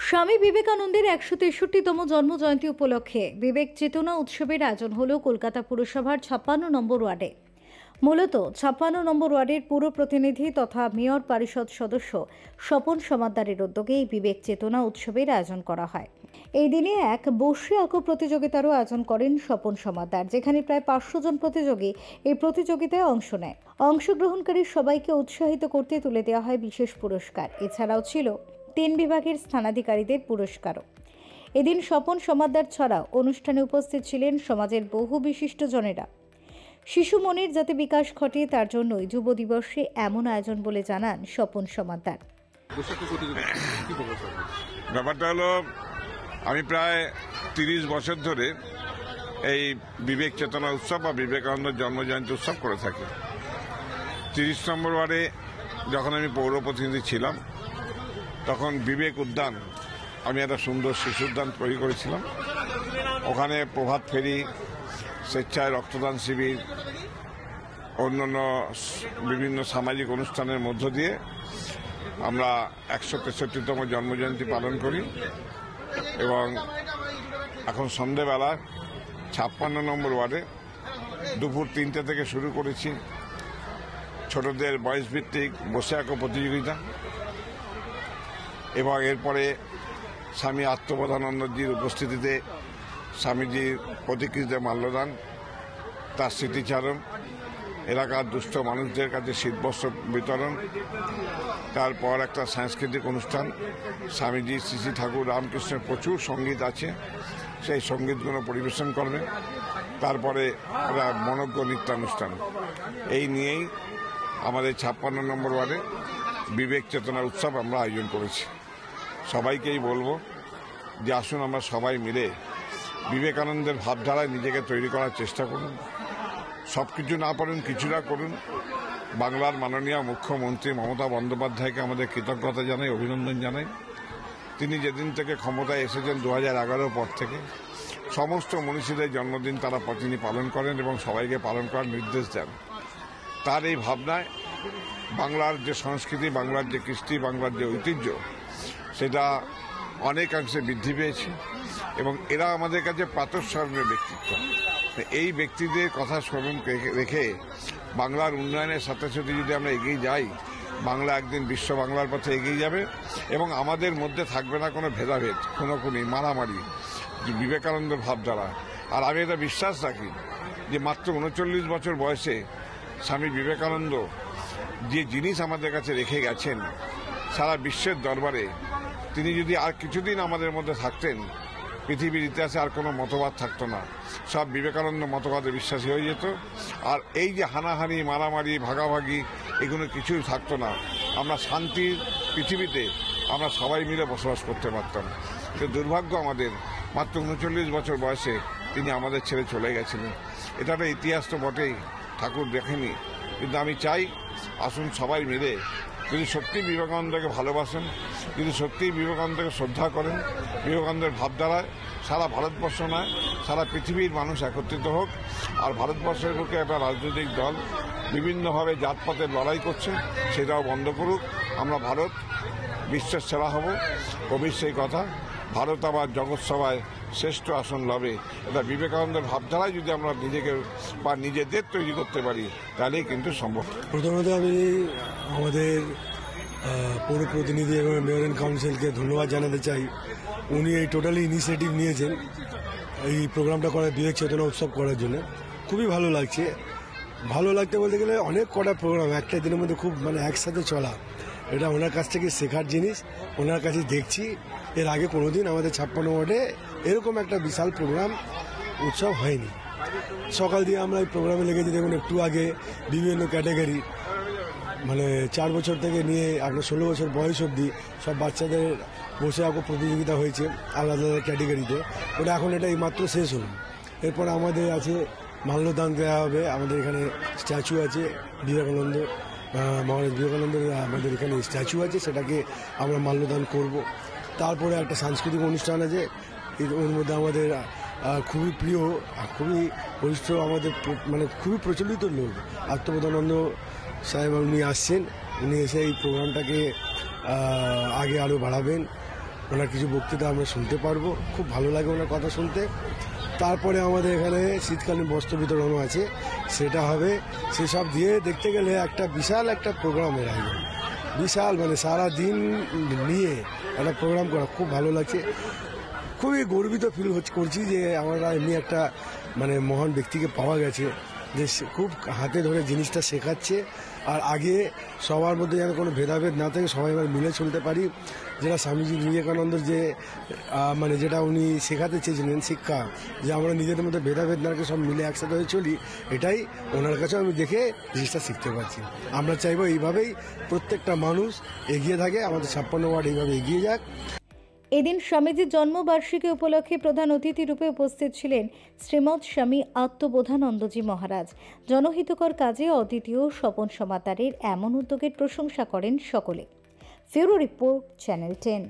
স্বামী বিবেকানন্দের ১৬৩তম জন্মজয়ন্তী উপলক্ষে বিবেক চেতনা উৎসবের আয়োজন হল কলকাতা পুরসভার ৫৬ নম্বর ওয়ার্ডে। মূলত ৫৬ নম্বর ওয়ার্ডের পুর প্রতিনিধি তথা মেয়র পরিষদ সদস্য স্বপন সমাদ্দারের উদ্যোগে এই বিবেক চেতনা উৎসবের আয়োজন করা হয়। এই দিনে এক বসে আঁকো প্রতিযোগিতারও আয়োজন করেন স্বপন সমাদ্দার, যেখানে প্রায় ৫০০ জন প্রতিযোগী এই প্রতিযোগিতায় অংশ নেয়। অংশগ্রহণকারী সবাইকে উৎসাহিত করতে তুলে দেওয়া হয় বিশেষ পুরস্কার। এছাড়াও ছিল ৩ বিভাগের স্থানাধিকারীদের পুরস্কারও। এদিন স্বপন সমাদ্দার ছাড়াও অনুষ্ঠানে উপস্থিত ছিলেন সমাজের বহু বিশিষ্ট জনেরা। শিশু মনের যাতে বিকাশ ঘটে তার জন্যই যুব দিবসে এমন আয়োজন বলে জানান স্বপন সমাদ্দার। ব্যাপারটা হলো, আমি প্রায় ৩০ বছর ধরে এই বিবেক চেতনা উৎসব বা বিবেকানন্দ জন্মজয়ন্তী উৎসব করে থাকি। ৩০ নম্বর ওয়ার্ডে যখন আমি পৌর প্রতিনিধি ছিলাম, তখন বিবেক উদ্যান, আমি একটা সুন্দর শিশু উদ্যান তৈরি করেছিলাম। ওখানে প্রভাত ফেরি, স্বেচ্ছায় রক্তদান শিবির, অন্যান্য বিভিন্ন সামাজিক অনুষ্ঠানের মধ্য দিয়ে আমরা ১৬৩তম জন্মজয়ন্তী পালন করি। এবং এখন সন্ধেবেলা ৫৬ নম্বর ওয়ার্ডে দুপুর ৩টে থেকে শুরু করেছি ছোটদের বয়সভিত্তিক বসে আঁকো প্রতিযোগিতা। এবং এরপরে স্বামী আত্মবোধানন্দজির উপস্থিতিতে স্বামীজির প্রতিকৃতিতে মাল্যদান, তার স্মৃতিচারণ, এলাকার দুস্থ মানুষদের কাছে শীতবস্ত্র বিতরণ, তারপর একটা সাংস্কৃতিক অনুষ্ঠান। স্বামীজি শ্রী শ্রী ঠাকুর রামকৃষ্ণের প্রচুর সঙ্গীত আছে, সেই সঙ্গীতগুলো পরিবেশন করবে। তারপরে একটা মনজ্ঞ নৃত্যানুষ্ঠান। এই নিয়েই আমাদের ৫৬ নম্বর ওয়ার্ডে বিবেক চেতনা উৎসব আমরা আয়োজন করেছি। সবাইকেই বলবো যে আসুন আমরা সবাই মিলে বিবেকানন্দের ভাবধারায় নিজেকে তৈরি করার চেষ্টা করুন। সব কিছু না পারেন, কিছুটা করুন। বাংলার মাননীয় মুখ্যমন্ত্রী মমতা বন্দ্যোপাধ্যায়কে আমাদের কৃতজ্ঞতা জানাই, অভিনন্দন জানাই। তিনি যেদিন থেকে ক্ষমতায় এসেছেন ২০১১ পর থেকে সমস্ত মনীষীদের জন্মদিন তিনি পালন করেন এবং সবাইকে পালন করার নির্দেশ দেন। তার এই ভাবনায় বাংলার যে সংস্কৃতি, বাংলার যে কৃষ্টি, বাংলার যে ঐতিহ্য, সেটা অনেকাংশে বৃদ্ধি পেয়েছে এবং এরা আমাদের কাছে প্রাতঃস্মরণীয় ব্যক্তিত্ব। এই ব্যক্তিদের কথা স্মরণ রেখে বাংলার উন্নয়নের সাথে সাথে যদি আমরা এগিয়ে যাই, বাংলা একদিন বিশ্ব বাংলার পথে এগিয়ে যাবে এবং আমাদের মধ্যে থাকবে না কোনো ভেদাভেদ, খুনোখুনি, মারামারি। বিবেকানন্দের ভাবধারা। আর আমি এটা বিশ্বাস রাখি যে মাত্র ৩৯ বছর বয়সে স্বামী বিবেকানন্দ যে জিনিস আমাদের কাছে রেখে গেছেন, সারা বিশ্বের দরবারে তিনি যদি আর কিছুদিন আমাদের মধ্যে থাকতেন, পৃথিবীর ইতিহাসে আর কোনো মতবাদ থাকতো না, সব বিবেকানন্দ মতবাদে বিশ্বাসী হয়ে যেত। আর এই যে হানাহানি, মারামারি, ভাগাভাগি, এগুলো কিছুই থাকতো না। আমরা শান্তির পৃথিবীতে আমরা সবাই মিলে বসবাস করতে পারতাম। কিন্তু দুর্ভাগ্য আমাদের, মাত্র ৩৯ বছর বয়সে তিনি আমাদের ছেড়ে চলে গেছিলেন। এটা একটা ইতিহাস তো বটেই, ঠাকুর দেখেনি। কিন্তু আমি চাই আসুন সবাই মিলে, যদি সত্যি বিবেকানন্দকে ভালোবাসেন, যদি সত্যি বিবেকানন্দকে শ্রদ্ধা করেন, বিবেকানন্দের ভাবধারায় সারা ভারতবর্ষ নয়, সারা পৃথিবীর মানুষ একত্রিত হোক। আর ভারতবর্ষের বুকে একটা রাজনৈতিক দল বিভিন্নভাবে জাতপাতের লড়াই করছে, সেটাও বন্ধ করুক। আমরা ভারত বিশ্বের সেরা হব, কবির সেই কথা, ভারত আবার জগৎ সভায় শ্রেষ্ঠ আসন লবে। এটা বিবেকানন্দের ভাবধারায় যদি আমরা নিজেকে বা নিজেদের তৈরি করতে পারি, তাহলেই কিন্তু সম্ভব। প্রথমত আমি আমাদের পৌর প্রতিনিধি এবং মেয়র অ্যান্ড কাউন্সিলকে ধন্যবাদ জানাতে চাই। উনি এই টোটালি ইনিশিয়েটিভ নিয়েছেন এই প্রোগ্রামটা করার, বিবেক চেতনা উৎসব করার জন্য। খুবই ভালো লাগছে। ভালো লাগতে বলতে গেলে অনেক কটা প্রোগ্রাম একটা দিনের মধ্যে খুব একসাথে চলা, এটা ওনার কাছ থেকে শেখার জিনিস, ওনার কাছে দেখছি। এর আগে কোনোদিন আমাদের ৫৬ ওয়ার্ডে এরকম একটা বিশাল প্রোগ্রাম উৎসব হয়নি। সকাল দিয়ে আমরা এই প্রোগ্রামে লেগেছি। দেখুন, একটু আগে বিভিন্ন ক্যাটাগরি ৪ বছর থেকে নিয়ে আপনার ১৬ বছর বয়স অবধি সব বাচ্চাদের বসে আঁকো প্রতিযোগিতা হয়েছে আলাদা আলাদা ক্যাটাগরিতে। ওটা এখন এটা এইমাত্র শেষ হলো। এরপর আমাদের আছে মাল্যদান দেওয়া হবে। আমাদের এখানে স্ট্যাচু আছে বিবেকানন্দ, মহারাজ বিবেকানন্দের আমাদের এখানে স্ট্যাচু আছে, সেটাকে আমরা মাল্যদান করব। তারপরে একটা সাংস্কৃতিক অনুষ্ঠান আছে, ওর মধ্যে আমাদের খুবই প্রিয়, খুবই বরিষ্ঠ, আমাদের খুবই প্রচলিত লোক আত্মবোধানন্দ সাহেব, উনি আসছেন। উনি এসে এই প্রোগ্রামটাকে আগে আরও বাড়াবেন। ওনার কিছু বক্তৃতা আমরা শুনতে পারবো, খুব ভালো লাগে ওনার কথা শুনতে। তারপরে আমাদের এখানে শীতকালীন বস্ত্র বিতরণও আছে, সেটা হবে। সেসব দিয়ে দেখতে গেলে একটা বিশাল একটা প্রোগ্রামের আয়োজন, বিশাল মানে সারা দিন নিয়ে একটা প্রোগ্রাম করা খুব ভালো লাগছে। খুবই গর্বিত ফিল করছি যে আমরা এমনি একটা মানে মহান ব্যক্তিকে পাওয়া গেছে, যে খুব হাতে ধরে জিনিসটা শেখাচ্ছে। আর আগে সবার মধ্যে যেন কোনো ভেদাভেদ না থাকে, সবাই আমরা মিলে চলতে পারি, যেটা স্বামীজি বিবেকানন্দর যে মানে যেটা উনি শেখাতে চেয়েছিলেন শিক্ষা, যে আমরা নিজেদের মধ্যে ভেদাভেদ না রেখে সব মিলে একসাথে হয়ে চলি, এটাই ওনার কাছে আমি দেখে জিনিসটা শিখতে পারছি। আমরা চাইবো এইভাবেই প্রত্যেকটা মানুষ এগিয়ে থাকে, আমাদের 56 ওয়ার্ড এইভাবে এগিয়ে যাক। এদিন স্বামীজির জন্মবার্ষিকী উপলক্ষে প্রধান অতিথি রূপে উপস্থিত ছিলেন শ্রীমৎ স্বামী আত্মবোধানন্দজি মহারাজ। জনহিতকর কাজে অদ্বিতীয় স্বপন সমাতারের এমন উদ্যোগের প্রশংসা করেন সকলে। ফিউরো রিপোর্ট, চ্যানেল 10।